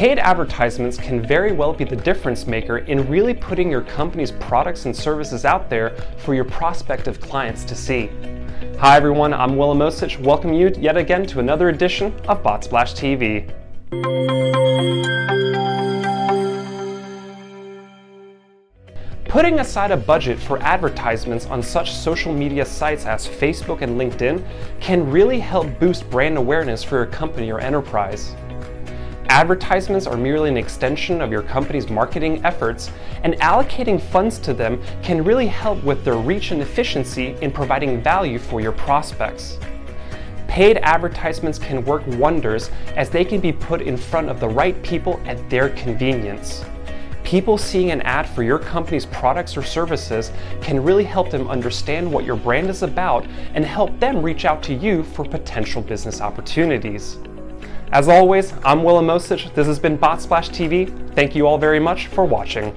Paid advertisements can very well be the difference maker in really putting your company's products and services out there for your prospective clients to see. Hi everyone, I'm Willem Osich. Welcome you yet again to another edition of BotSplash TV. Putting aside a budget for advertisements on such social media sites as Facebook and LinkedIn can really help boost brand awareness for your company or enterprise. Advertisements are merely an extension of your company's marketing efforts, and allocating funds to them can really help with their reach and efficiency in providing value for your prospects. Paid advertisements can work wonders as they can be put in front of the right people at their convenience. People seeing an ad for your company's products or services can really help them understand what your brand is about and help them reach out to you for potential business opportunities. As always, I'm Willem Osich. This has been BotSplash TV. Thank you all very much for watching.